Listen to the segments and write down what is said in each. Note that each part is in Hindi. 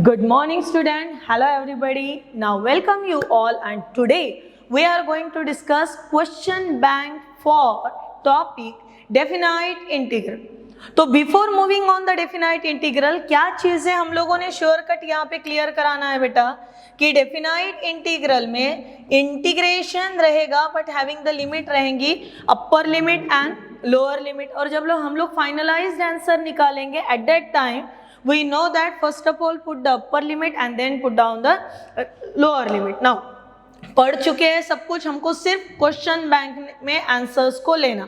Good morning student. Hello everybody. Now welcome you all and today we are going to discuss question bank for topic definite integral. तो before moving on the definite integral क्या चीजें हम लोगों ने श्योर कट यहाँ पे क्लियर कराना है बेटा कि डेफिनाइट इंटीग्रल में इंटीग्रेशन रहेगा बट हैविंग द लिमिट रहेंगी upper limit and lower limit. और जब हम लोग फाइनलाइज्ड आंसर निकालेंगे at that time we know that first of all put the upper limit and then put down the lower limit. Now पढ़ चुके हैं सब कुछ, हमको सिर्फ क्वेश्चन बैंक में आंसर्स को लेना।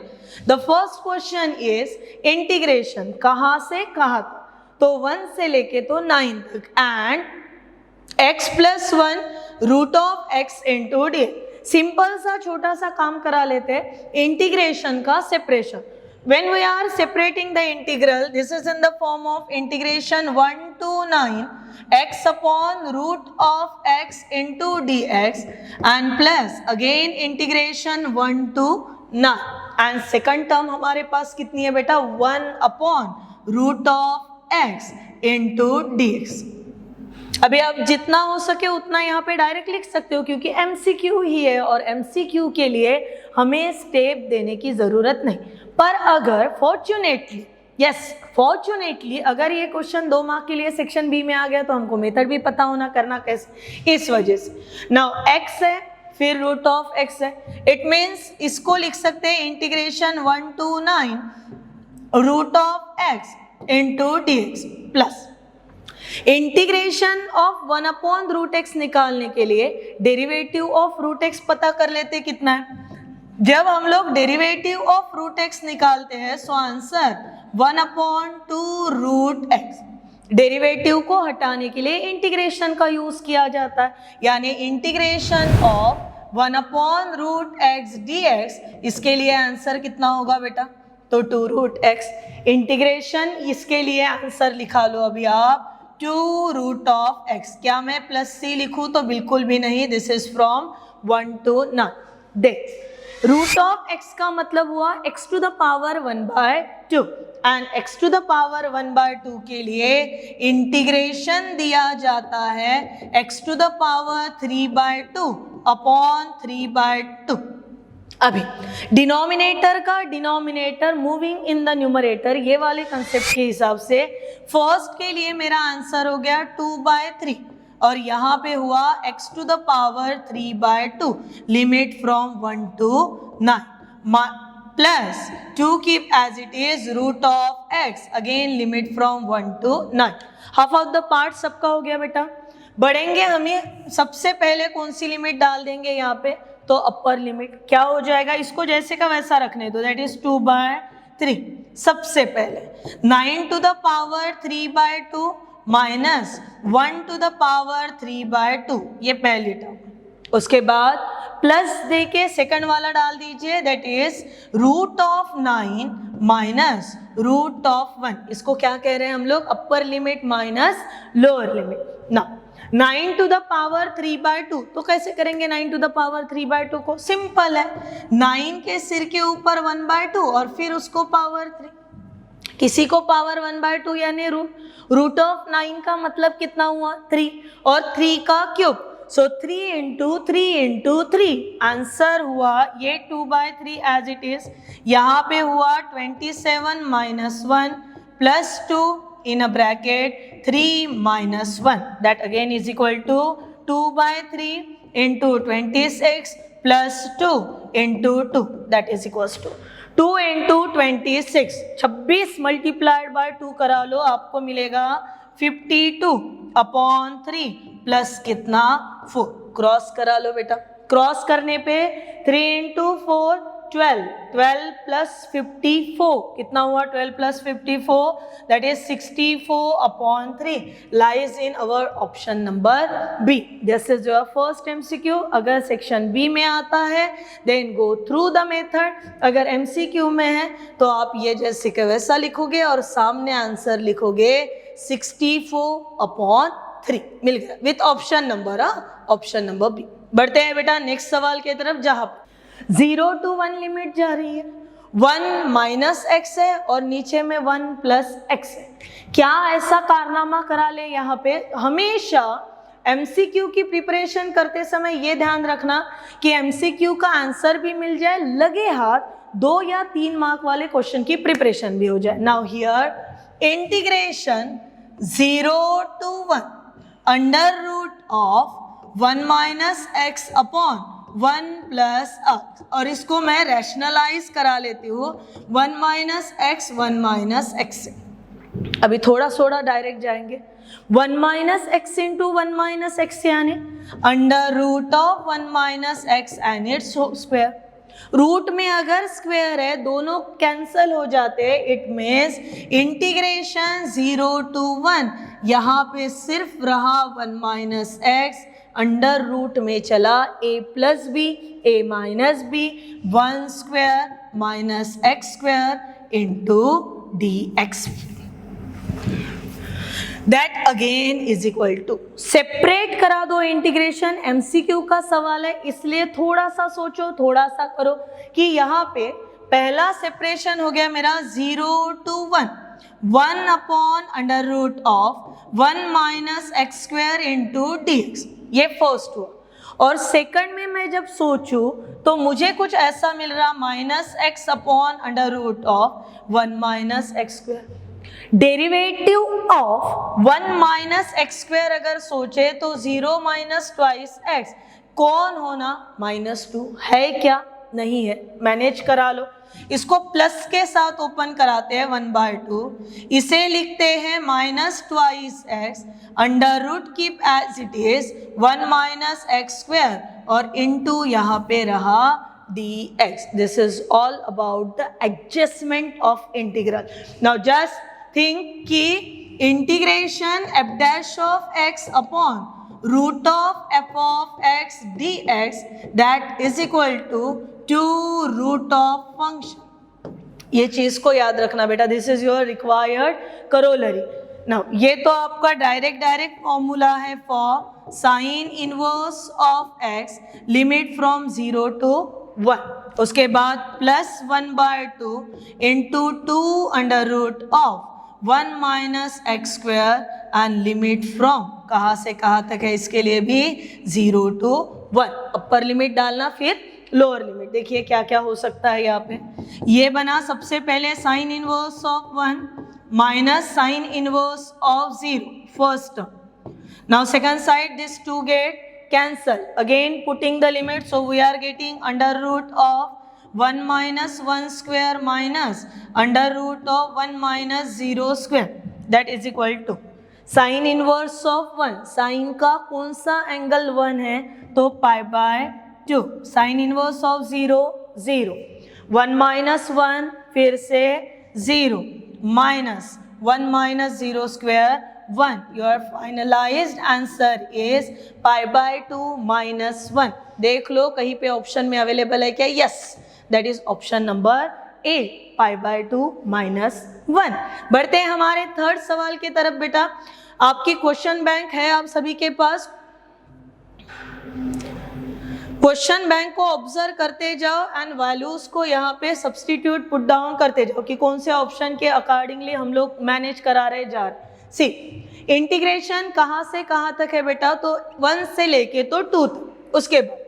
The first question is integration कहाँ से कहाँ तक, तो 1 से लेके तो 9 तक and x + 1 root of x into d. Simple सा छोटा सा काम करा लेते हैं, इंटीग्रेशन का separation. When we are separating the integral, this is in the form of integration 1 to 9 x upon root of x into dx and plus again integration 1 to 9 and second term हमारे पास कितनी है बेटा 1 upon root of x into dx। अभी आप जितना हो सके उतना यहाँ पे डायरेक्ट लिख सकते हो क्योंकि MCQ ही है और MCQ के लिए हमें स्टेप देने की ज़रूरत नहीं। पर अगर फॉर्चुनेटली अगर ये क्वेश्चन 2 मार्क के लिए सेक्शन बी में आ गया तो हमको मेथड भी पता होना करना कैसे, इस वजह से। नाउ x है फिर रूट ऑफ x है, इट मीन्स इसको लिख सकते हैं integration 1 to 9 root of x into dx plus integration of 1 upon root x निकालने के लिए डेरिवेटिव ऑफ रूट एक्स पता कर लेते कितना है। जब हम लोग डेरिवेटिव ऑफ रूट एक्स निकालते हैं so answer 1 upon 2 root x. Derivative को हटाने के लिए इंटीग्रेशन का यूज किया जाता है, यानी integration of 1 upon root x dx. इसके लिए आंसर कितना होगा बेटा, तो 2 रूट एक्स। इंटीग्रेशन इसके लिए आंसर लिखा लो अभी आप 2 रूट ऑफ एक्स। क्या मैं प्लस सी लिखूं, तो बिल्कुल भी नहीं, दिस इज फ्रॉम 1 to 9। देख रूट ऑफ एक्स का मतलब हुआ x to the power 1/2 and x to the power 1/2 के लिए इंटीग्रेशन दिया जाता है x to the power 3/2 upon 3/2। अभी डिनोमिनेटर का denominator moving in the numerator, ये वाले कंसेप्ट के हिसाब से फर्स्ट के लिए मेरा आंसर हो गया 2/3 और यहाँ पे हुआ x to the power 3/2 limit from 1 to 9 plus 2 keep as it is root of x again limit from 1 to 9। Half of the part सबका हो गया बेटा। बढ़ेंगे हमें सबसे पहले कौन सी लिमिट डाल देंगे यहाँ पे, तो अपर लिमिट क्या हो जाएगा, इसको जैसे का वैसा रखने दो, दैट इज 2/3। सबसे पहले 9 to the power 3/2 minus 1 to the power 3/2, ये पहली टर्म। उसके बाद प्लस दे के सेकंड वाला डाल दीजिए, that is root of 9 minus root of 1। इसको क्या कह रहे हैं हम लोग, upper limit minus lower limit ना। 9 टू द पावर 3/2 तो कैसे करेंगे 9 टू द पावर 3/2 को, सिंपल है 9 के सिर के ऊपर 1/2 और फिर उसको पावर 3, किसी को पावर 1/2 यानी रूट ऑफ 9 का मतलब कितना हुआ 3 और 3 का क्यूब, सो 3 इंटू 3 इंटू 3 आंसर हुआ ये 2/3 एज इट इज। यहाँ पे हुआ 27 minus 1 plus 2 in a bracket 3 minus 1 that again is equal to 2/3 into 26 plus 2 into 2 that is equals to 2 into 26। 26 multiplied by 2 करा लो, आपको मिलेगा 52 अपॉन 3 प्लस कितना 4। क्रॉस करा लो बेटा, क्रॉस करने पे 3 into 4 12, 12 प्लस 54 कितना हुआ, 12 plus 54 that is 64 upon 3 lies in our option number B. This is your first MCQ। अगर सेक्शन बी में आता है then go through the method, अगर MCQ में है तो आप ये जैसे कि वैसा लिखोगे और सामने आंसर लिखोगे 64 अपॉन 3 मिल गया with option number option number B. बढ़ते हैं बेटा नेक्स्ट सवाल की तरफ, जहां 0 to 1 लिमिट जा रही है, 1 माइनस एक्स है और नीचे में 1 प्लस एक्स है। क्या ऐसा कारनामा करा ले यहाँ पे? हमेशा एमसीक्यू की प्रिपरेशन करते समय ये ध्यान रखना कि एमसीक्यू का आंसर भी मिल जाए, लगे हाथ 2 या 3 मार्क वाले क्वेश्चन की प्रिपरेशन भी हो जाए। Now here integration 0 to 1 under root of 1 minus x upon 1 plus x, और इसको मैं रैशनलाइज करा लेती हूँ 1 माइनस एक्स 1 माइनस एक्स से। अभी थोड़ा थोड़ा डायरेक्ट जाएंगे। 1 minus x into 1 minus x यानी under root of 1 minus x and its square. Root में अगर स्क्वायर है दोनों कैंसल हो जाते हैं, इट मीन्स इंटीग्रेशन 0 to 1, यहाँ पे सिर्फ रहा 1 माइनस एक्स, अंडर रूट में चला a plus B a minus B 1 square minus x square into d x. That again is equal to, separate करा दो इंटीग्रेशन, एमसीक्यू का सवाल है इसलिए थोड़ा सा सोचो, थोड़ा सा करो कि यहाँ पे पहला सेपरेशन हो गया मेरा 0 to 1, 1 upon under root of 1 minus x square into d x, ये फर्स्ट हुआ। और सेकंड में मैं जब सोचूं तो मुझे कुछ ऐसा मिल रहा minus x upon under root of 1 minus x square. Derivative of 1 minus x square अगर सोचे तो 0 माइनस ट्वाइस एक्स, कौन होना -2 है क्या? नहीं है, मैनेज करा लो। इसको प्लस के साथ ओपन कराते हैं 1/2, इसे लिखते हैं minus twice x under root keep as it is 1 minus x square और इनटू यहाँ पे रहा dx. This is all about the adjustment of integral. Now just think कि integration f dash of x upon root of f of x dx that is equal to 2 root of function. ये चीज को याद रखना बेटा, this is your required corollary. Now ये तो आपका डायरेक्ट फॉर्मूला है for sine inverse of x limit from 0 to 1, उसके बाद plus 1/2 into 2 under root of 1 minus x square and limit from कहाँ से कहाँ तक है, इसके लिए भी 0 to 1, अपर लिमिट डालना फिर लोअर लिमिट। देखिए क्या क्या हो सकता है यहाँ पे। ये बना सबसे पहले sine inverse of 1 minus sine inverse of 0 first term. Now second side this 2 get cancel, again putting the limit, so we are getting under root of 1 minus 1 square minus under root of 1 minus 0 square, that is equal to sin inverse of 1, sin का कौन सा एंगल 1 है तो π/2, sin inverse of 0 0, 1 minus 1 फिर से 0 minus 1 minus 0 square 1, your finalized answer is π/2 minus 1। देख लो कहीं पे ऑप्शन में अवेलेबल है क्या? Yes, that is option number A, π/2 minus 1। बढ़ते हैं हमारे थर्ड सवाल की तरफ। बेटा आपकी क्वेश्चन बैंक है आप सभी के पास, क्वेश्चन बैंक को ऑब्जर्व करते जाओ एंड वैल्यूज को यहाँ पे सब्स्टिट्यूट पुट डाउन करते जाओ कि कौन से ऑप्शन के अकॉर्डिंगली हम लोग मैनेज करा रहे जा रहे। सी इंटीग्रेशन कहाँ से कहाँ तक है बेटा, तो 1 से लेके तो 2 तक, उसके बाद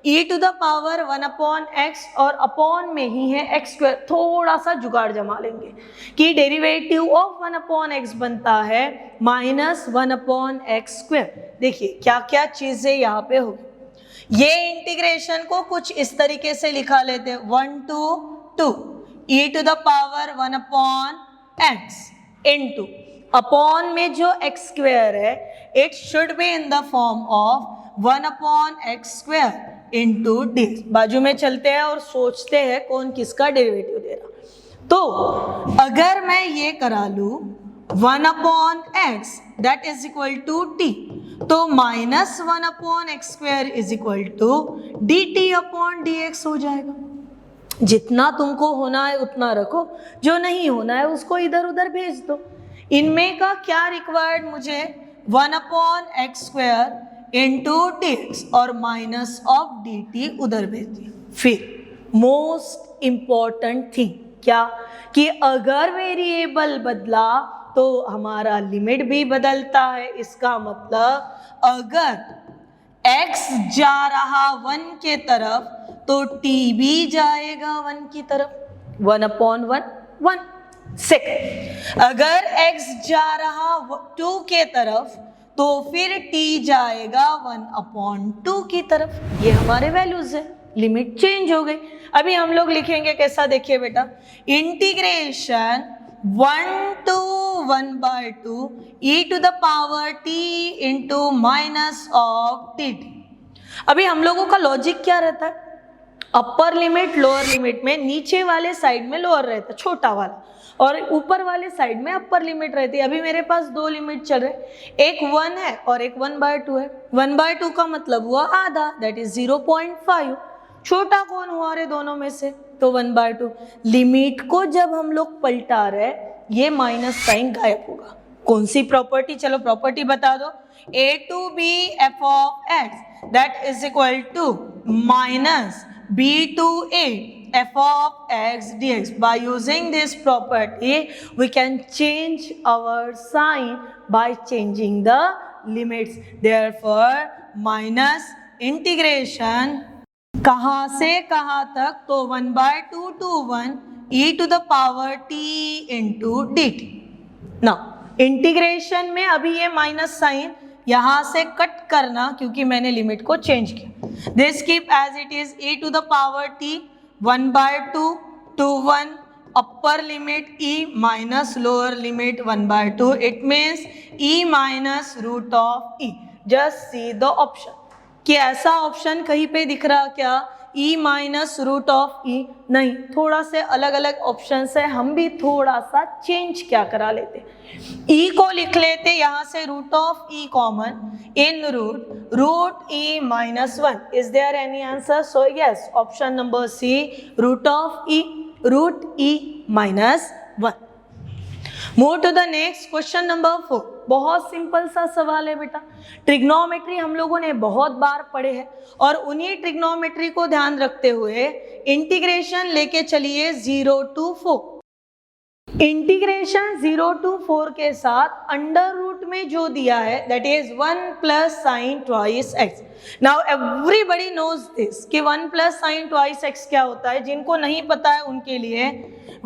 e to the power 1/x और अपॉन में ही है x स्क्वायर। थोड़ा सा जुगाड़ जमा लेंगे कि डेरिवेटिव ऑफ 1/x बनता है -1/x स्क्वायर। देखिए क्या क्या चीजें यहाँ पे होगी। ये इंटीग्रेशन को कुछ इस तरीके से लिखा लेते हैं 1 to 2 e to the power 1/x into upon में जो x स्क्वायर है it should be in the form of 1/x square into d. बाजू में चलते हैं और सोचते हैं कौन किसका डेरिवेटिव दे रहा। तो अगर मैं ये करा लूँ 1/x that is equal to t, तो -1/x square is equal to dt/dx हो जाएगा। जितना तुमको होना है उतना रखो, जो नहीं होना है उसको इधर उधर भेज दो। इनमें का क्या रिक्वायर्ड मुझे 1/x स्क्वायर इंटू dx और माइनस ऑफ dt उधर भेज दिया। फिर मोस्ट इंपॉर्टेंट थिंग क्या कि अगर वेरिएबल बदला तो हमारा लिमिट भी बदलता है। इसका मतलब अगर x जा रहा 1 के तरफ तो t भी जाएगा 1 की तरफ, 1/1 सेकंड। अगर x जा रहा 2 के तरफ तो फिर t जाएगा 1/2 की तरफ। ये हमारे वैल्यूज है, लिमिट चेंज हो गई। अभी हम लोग लिखेंगे कैसा, देखिए बेटा, integration 1 to 1/2 e to the power t into minus of dt। अभी हम लोगों का लॉजिक क्या रहता है, अपर लिमिट लोअर लिमिट में नीचे वाले साइड में लोअर रहता है छोटा वाला, और ऊपर वाले साइड में अपर लिमिट रहती है। अभी मेरे पास दो लिमिट चल रहे, एक 1 है और एक 1/2 है। 1/2 का मतलब हुआ आधा, दैट इज 0.5। छोटा कौन हुआ रे दोनों में से, तो 1/2। लिमिट को जब हम लोग पलटा रहे ये माइनस साइन गायब होगा। कौन सी प्रॉपर्टी, चलो प्रॉपर्टी बता दो। a to b f of x that is equal to minus b to a f of x dx. By using this property we can change our sign by changing the limits. Therefore minus integration कहाँ से कहाँ तक, तो 1/2 to 1 e to the power t into dt। Now integration में अभी ये माइनस साइन यहाँ से कट करना क्योंकि मैंने लिमिट को चेंज किया। This keep as it is e to the power t 1/2 to 1 upper limit e minus lower limit 1/2। It means e minus root of e। Just see the option कि ऐसा ऑप्शन कहीं पे दिख रहा क्या, e minus root of e, नहीं, थोड़ा से अलग अलग ऑप्शन है, हम भी थोड़ा सा चेंज क्या करा लेते, e को लिख लेते यहाँ से root of e common in root e minus 1। Is there any answer? So yes, option number C, root e minus 1। Move to the next question number 4। बहुत सिंपल सा सवाल है बेटा। ट्रिग्नोमेट्री हम लोगों ने बहुत बार पढ़े हैं और उन्हीं ट्रिग्नोमेट्री को ध्यान रखते हुए इंटीग्रेशन लेके चलिए 0 to 4। इंटीग्रेशन 0 to 4 के साथ अंडर रूट में जो दिया है that is 1 plus sine twice x. Now everybody knows this कि 1 प्लस साइन ट्वाइस एक्स क्या होता है। जिनको नहीं पता है उनके लिए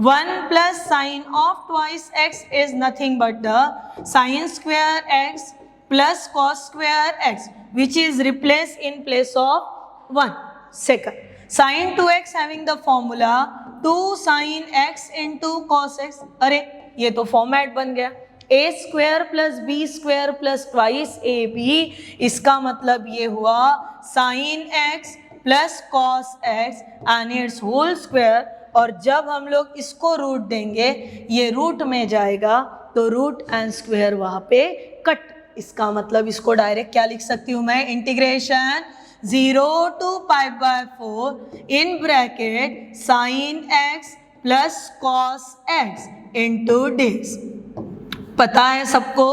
1 plus sign of twice x is nothing but the sine square x plus cos square x which is replace in place of 1। Second, sin 2x having the formula 2 sin x into cos x। अरे ये तो फॉर्मेट बन गया, a square plus b square plus twice a b. इसका मतलब ये हुआ sin x plus cos x and its whole square. और जब हम लोग इसको रूट देंगे ये रूट में जाएगा तो रूट एंड स्क्वायर वहां पे कट। इसका मतलब इसको डायरेक्ट क्या लिख सकती हूँ मैं, integration 0 to π/4 in bracket sin x plus cos x into dx। पता है सबको?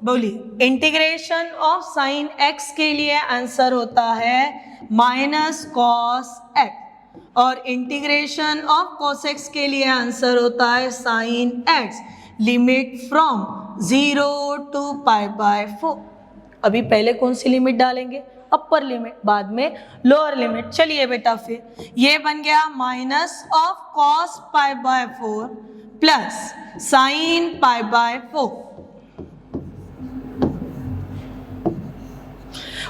बोलिए। इंटीग्रेशन ऑफ साइन x के लिए आंसर होता है माइनस कॉस x और इंटीग्रेशन ऑफ cos x के लिए आंसर होता है sine x। Limit from 0 to π/4। अभी पहले कौन सी लिमिट डालेंगे, अपर लिमिट, बाद में लोअर लिमिट। चलिए बेटा फिर ये बन गया minus of cos π/4 plus sine π/4।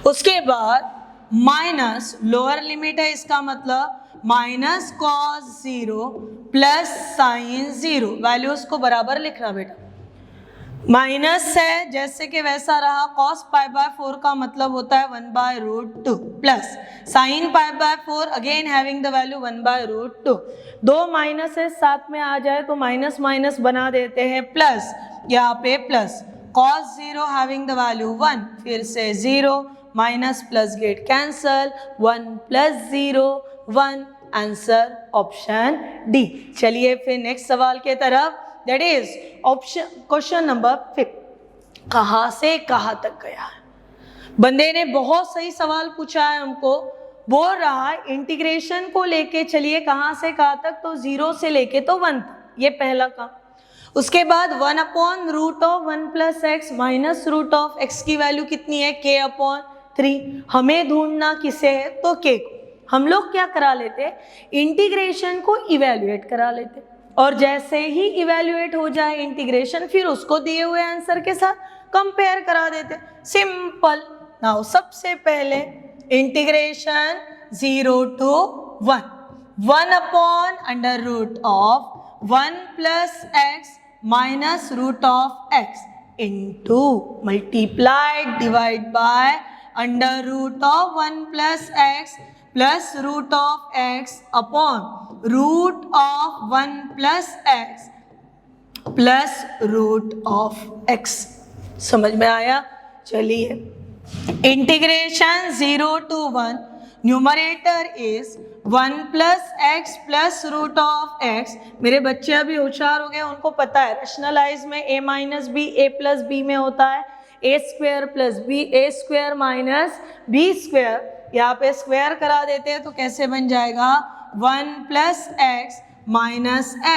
उसके बाद माइनस लोअर लिमिट है, इसका मतलब minus cos 0 plus sine 0। Values को बराबर लिखना बेटा। माइनस है जैसे कि वैसा रहा, cos π/4 का मतलब होता है 1/√2 plus sine π/4 again having the value 1/√2। दो माइनस है साथ में आ जाए तो माइनस माइनस बना देते हैं प्लस, यहाँ पे plus cos 0 having the value 1, फिर से 0 minus plus get cancel, 1 plus 0 1। Answer option D. चलिए फिर नेक्स्ट सवाल के तरफ, that is option question number 5। कहाँ से कहाँ तक गया है बंदे ने, बहुत सही सवाल पूछा है हमको बोल रहा इंटीग्रेशन को लेके चलिए कहाँ से कहाँ तक, तो 0 से लेके तो 1 तक, ये पहला काम। उसके बाद 1/√1 + x माइनस √x की वैल्यू कितनी है, k/3। हमें ढूंढना किसे है, तो k को। हम लोग क्या करा लेते, इंटीग्रेशन को इवेल्युएट करा लेते, और जैसे ही इवेल्युएट हो जाए इंटीग्रेशन, फिर उसको दिए हुए आंसर के साथ कंपेयर करा देते, सिंपल। नाउ सबसे पहले integration 0 to 1, 1/√1 + x minus √x into multiplied divide by +1 + x plus √x upon √1 + x plus √x। समझ में आया? चलिए, integration 0 to 1, numerator is 1 + x plus √x। मेरे बच्चे अभी होशियार हो गए, उनको पता है रैशनलाइज में a - b a + b में होता है a² + b a² - b²। यहाँ पे स्क्वायर करा देते हैं तो कैसे बन जाएगा, 1 + x -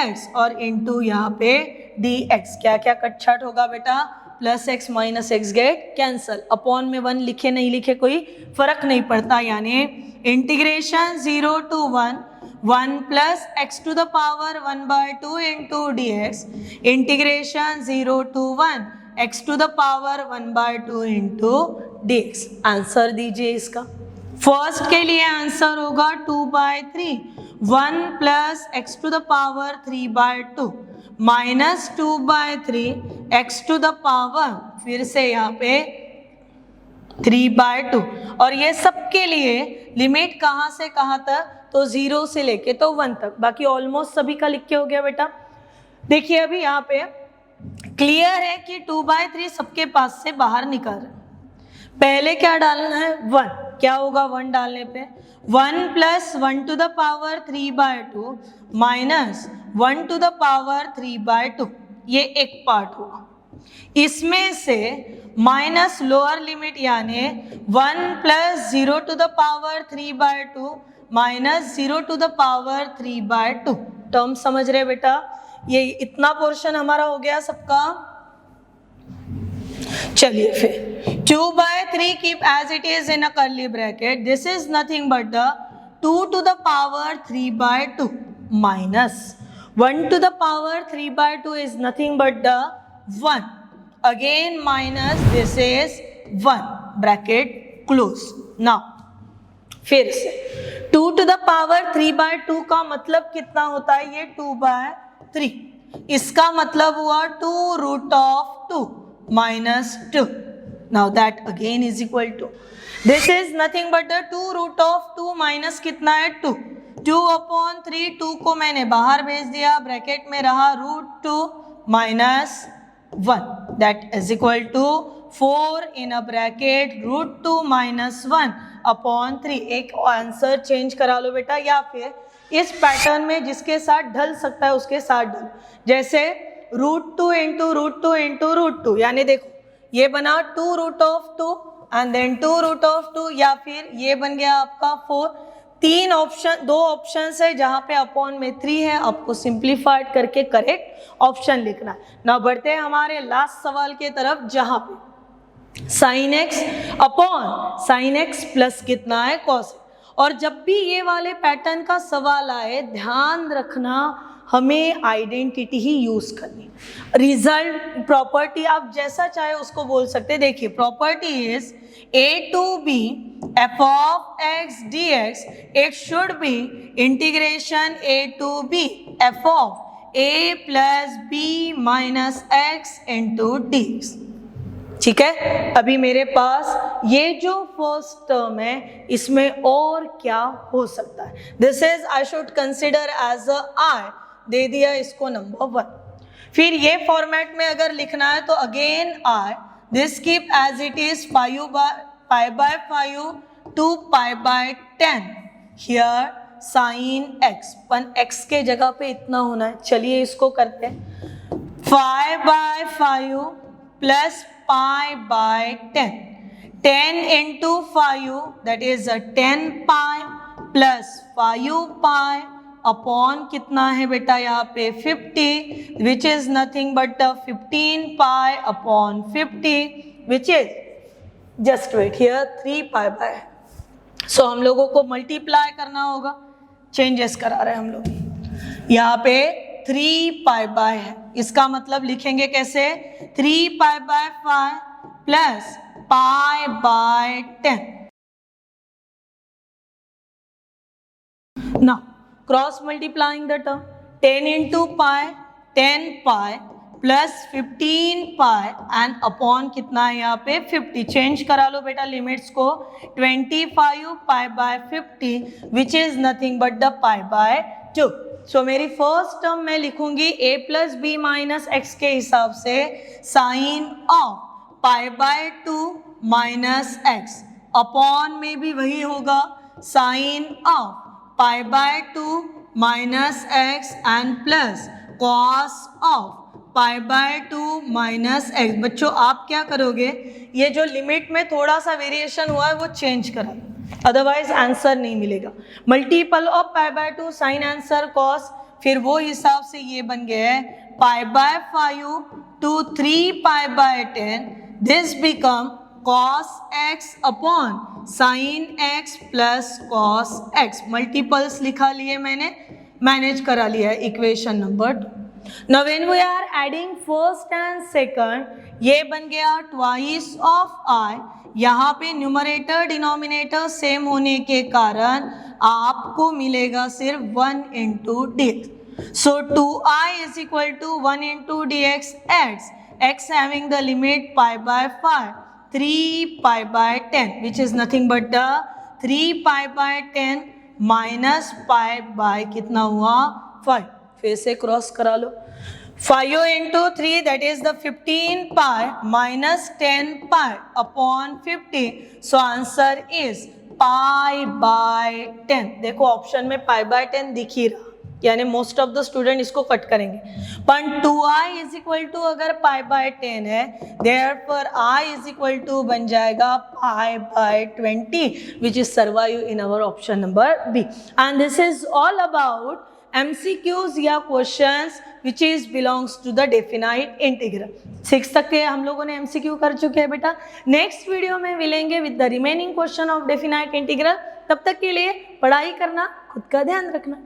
x और इंटू यहाँ पे dx। क्या क्या कटछट होगा बेटा, +x - x get cancel, upon में 1 लिखे नहीं लिखे कोई फर्क नहीं पड़ता। यानी integration 0 to 1, 1 + x⁴ 1/2 into dx, integration 0 to 1 x⁴ 1/2 into dx। Answer दीजिए इसका। फर्स्ट के लिए आंसर होगा 2/3, 1 + x⁴ 3/2 माइनस 2/3 x⁴, फिर से यहाँ पे 3/2। और ये सबके लिए लिमिट कहाँ से कहाँ तक, तो 0 से लेके तो 1 तक। बाकी ऑलमोस्ट सभी का लिख के हो गया बेटा। देखिए अभी यहाँ पे क्लियर है कि 2/3 सबके पास से बाहर निकल रहा है। पहले क्या डालना है, 1। क्या होगा 1 डालने पे, 1 + 1⁴ 3/2 माइनस 1⁴ 3/2, ये एक पार्ट होगा। इसमें से माइनस लोअर लिमिट यानी 1 + 0⁴ 3/2 माइनस 0⁴ 3/2। टर्म समझ रहे बेटा? ये इतना पोर्शन हमारा हो गया सबका। चलिए फिर 2/3 keep as it is in a curly bracket, this is nothing but the 2⁴ 3/2 minus 1⁴ 3/2 is nothing but the 1, again minus this is 1, bracket close। now फिर से 2⁴ 3/2 का मतलब कितना होता है, ये 2/3। इसका मतलब हुआ 2√2 minus 2। now that again is equal to, this is nothing but the 2√2 minus कितना है 2, 2/3। 2 को मैंने बाहर भेज दिया, ब्रैकेट में रहा √2 minus 1, that is equal to 4 in a bracket √2 minus 1/3। एक आंसर चेंज करा लो बेटा, या फिर इस पैटर्न में जिसके साथ ढल सकता है उसके साथ ढल, जैसे √2 into √2 into √2, यानी देखो ये बना 2√2 एंड देन 2√2, या फिर ये बन गया आपका 4। तीन ऑप्शन, दो ऑप्शन है जहां पे अपॉन में 3 है, आपको सिंप्लीफाइड करके करेक्ट ऑप्शन लिखना है। ना बढ़ते हैं हमारे लास्ट सवाल के तरफ, जहां पे sin x upon sin x plus कितना है cos। और जब भी ये वाले पैटर्न का सवाल आए, ध्यान रखना हमें आइडेंटिटी ही यूज करनी। रिजल्ट प्रॉपर्टी आप जैसा चाहे उसको बोल सकते हैं। देखिए property is a to b f of x dx, it should be integration a to b f of a plus b minus x into dx। ठीक है, अभी मेरे पास ये जो फर्स्ट टर्म है इसमें और क्या हो सकता है, this is I should consider as a i, दे दिया इसको नंबर 1। फिर ये फॉर्मेट में अगर लिखना है तो again i, this keep as it is π/5 to π/10 here sin x, पन x के जगह पे इतना होना है। चलिए इसको करते हैं, 5/5 plus π/10, 10 into 5 that is 10 pi plus 5 pi upon कितना है बेटा यहाँ पे 50 which is nothing but 15 pi upon 50 which is just wait here 3 pi by। So हम लोगों को मल्टीप्लाई करना होगा, चेंजेस करा रहे हैं हम लोग। यहाँ पे 3 pi by है, इसका मतलब लिखेंगे कैसे 3 pi by 5 plus pi by 10। Now cross multiplying the term 10 into pi 10 pi plus 15 pi and upon कितना है यहाँ पे 50। चेंज करा लो बेटा लिमिट्स को, 25 pi by 50 which is nothing but the pi by 2। सो मेरी फर्स्ट टर्म मैं लिखूंगी a plus b minus x के हिसाब से sine of pi by 2 minus x upon में भी वही होगा sine of pi by 2 minus x and plus cos of pi by 2 minus x. बच्चों आप क्या करोगे, ये जो लिमिट में थोड़ा सा वेरिएशन हुआ है वो चेंज करा, अदरवाइज आंसर नहीं मिलेगा। Multiple of pi by 2 sine answer cos, फिर वो हिसाब से ये बन गया है pi by 5 to 3 pi by 10, this become cos x upon sin x plus cos x। Multiples लिखा लिए मैंने, मैनेज करा लिया है equation number 2। Now when we are adding first and second, ये बन गया twice of i। यहाँ पे न्यूमरेटर डिनोमिनेटर सेम होने के कारण आपको मिलेगा सिर्फ 1 into dx। So 2i is equal to 1 into dx x having the limit pi by 5 3 pi by 10 which is nothing but the 3 pi by 10 minus pi by कितना हुआ 5। फिर से क्रॉस करा लो, 5 into 3 that is the 15 pi minus 10 pi upon 50। so answer is pi by 10। देखो ऑप्शन में pi by 10 दिख ही रहा, यानी मोस्ट ऑफ द स्टूडेंट इसको कट करेंगे। पर 2i इज इक्वल टू अगर पाई बाय 10 है, therefore i is equal to बन जाएगा pi by 20 which is survive in our option number B. And this is all about MCQs या questions which is belongs to the definite integral. 6 तक के हम लोगों ने MCQ कर चुके हैं बेटा। नेक्स्ट वीडियो में मिलेंगे with the remaining question of definite integral. तब तक के लिए पढ़ाई करना, खुद का ध्यान रखना।